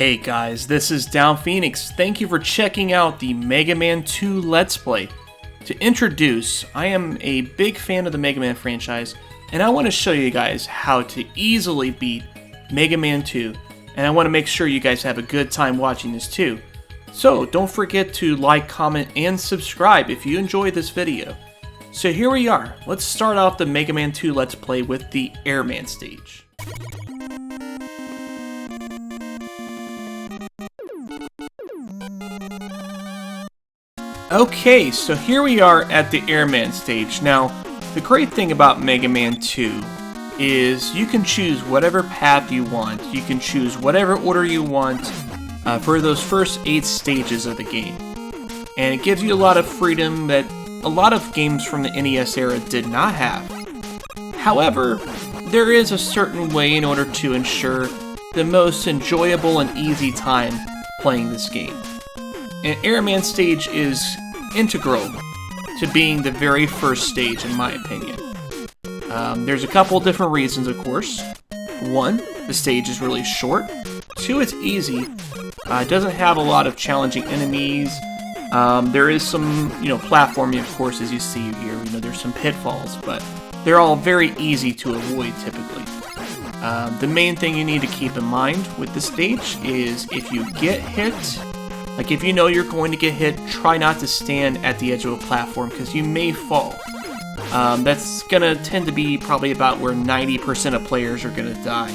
Hey guys, this is Down Phoenix. Thank you for checking out the Mega Man 2 Let's Play. To introduce, I am a big fan of the Mega Man franchise, and I want to show you guys how to easily beat Mega Man 2, and I want to make sure you guys have a good time watching this too. So don't forget to like, comment, and subscribe if you enjoyed this video. So here we are. Let's start off the Mega Man 2 Let's Play with the Airman stage. Okay, so here we are at the Airman stage. Now, the great thing about Mega Man 2 is you can choose whatever path you want. You can choose whatever order you want for those first 8 stages of the game. And it gives you a lot of freedom that a lot of games from the NES era did not have. However, there is a certain way in order to ensure the most enjoyable and easy time playing this game. And Airman stage is integral to being the very first stage, in my opinion. There's a couple different reasons, of course. 1, the stage is really short. 2, it's easy. It doesn't have a lot of challenging enemies. There is some, platforming, of course, as you see here. There's some pitfalls, but they're all very easy to avoid, typically. The main thing you need to keep in mind with the stage is if you get hit, like if you know you're going to get hit, try not to stand at the edge of a platform because you may fall. That's going to tend to be probably about where 90% of players are going to die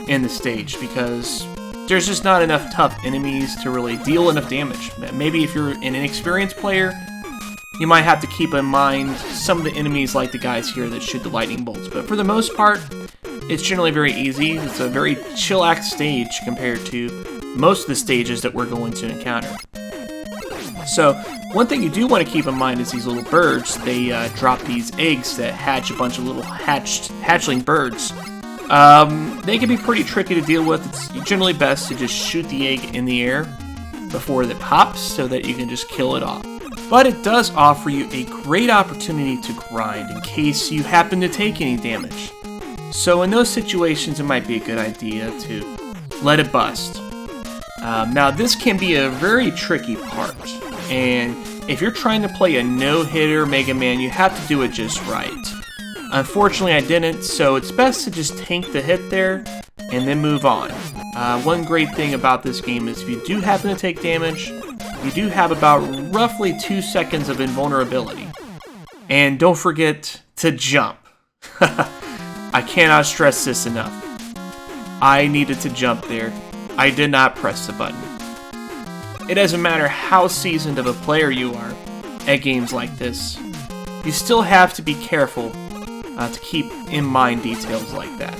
in the stage because there's just not enough tough enemies to really deal enough damage. Maybe if you're an inexperienced player, you might have to keep in mind some of the enemies like the guys here that shoot the lightning bolts. But for the most part, it's generally very easy. It's a very chillax stage compared to most of the stages that we're going to encounter. So, one thing you do want to keep in mind is these little birds. They drop these eggs that hatch a bunch of little hatchling birds. They can be pretty tricky to deal with. It's generally best to just shoot the egg in the air before it pops so that you can just kill it off. But it does offer you a great opportunity to grind in case you happen to take any damage. So in those situations, it might be a good idea to let it bust. Now, this can be a very tricky part, and if you're trying to play a no-hitter Mega Man, you have to do it just right. Unfortunately, I didn't, so it's best to just tank the hit there and then move on. One great thing about this game is if you do happen to take damage, you do have about roughly 2 seconds of invulnerability. And don't forget to jump. I cannot stress this enough. I needed to jump there. I did not press the button. It doesn't matter how seasoned of a player you are at games like this, you still have to be careful to keep in mind details like that.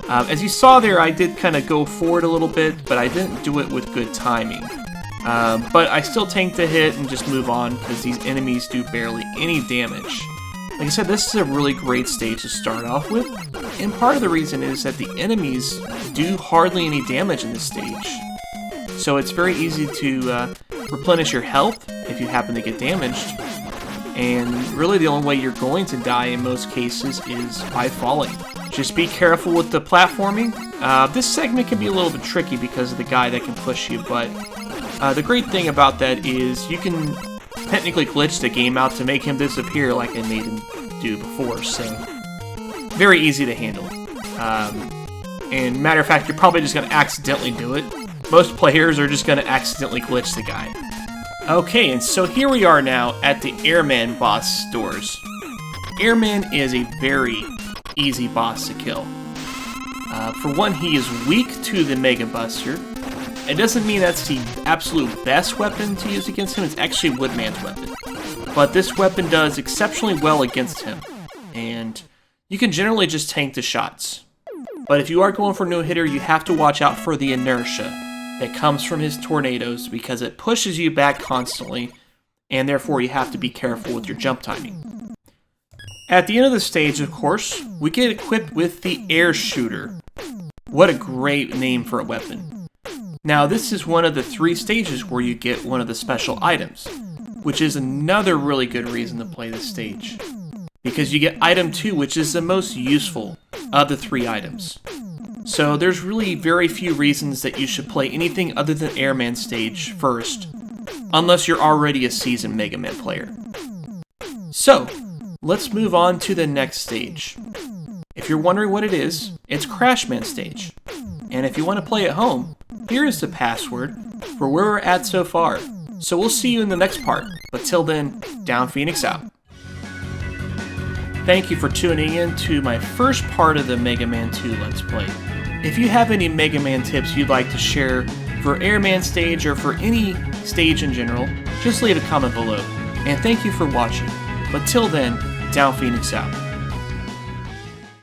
As you saw there, I did kind of go forward a little bit, but I didn't do it with good timing. But I still tanked the hit and just move on because these enemies do barely any damage. Like I said, this is a really great stage to start off with, and part of the reason is that the enemies do hardly any damage in this stage. So it's very easy to replenish your health if you happen to get damaged, and really the only way you're going to die in most cases is by falling. Just be careful with the platforming. This segment can be a little bit tricky because of the guy that can push you, but the great thing about that is you can technically glitch the game out to make him disappear like I made him do before, so very easy to handle. And matter of fact, you're probably just going to accidentally do it. Most players are just going to accidentally glitch the guy. Okay, and so here we are now at the Airman boss doors. Airman is a very easy boss to kill. For one, he is weak to the Mega Buster. It doesn't mean that's the absolute best weapon to use against him, it's actually Woodman's weapon. But this weapon does exceptionally well against him, and you can generally just tank the shots. But if you are going for no-hitter, you have to watch out for the inertia that comes from his tornadoes because it pushes you back constantly, and therefore you have to be careful with your jump timing. At the end of the stage, of course, we get equipped with the Air Shooter. What a great name for a weapon. Now, this is one of the 3 stages where you get one of the special items, which is another really good reason to play this stage. because you get item 2, which is the most useful of the 3 items. So there's really very few reasons that you should play anything other than Airman Stage first, unless you're already a seasoned Mega Man player. So, let's move on to the next stage. If you're wondering what it is, it's Crashman Stage. And if you want to play at home, here is the password for where we're at so far. So we'll see you in the next part, but till then, Down Phoenix out. Thank you for tuning in to my first part of the Mega Man 2 Let's Play. If you have any Mega Man tips you'd like to share for Airman Stage or for any stage in general, just leave a comment below. And thank you for watching. But till then, Down Phoenix out.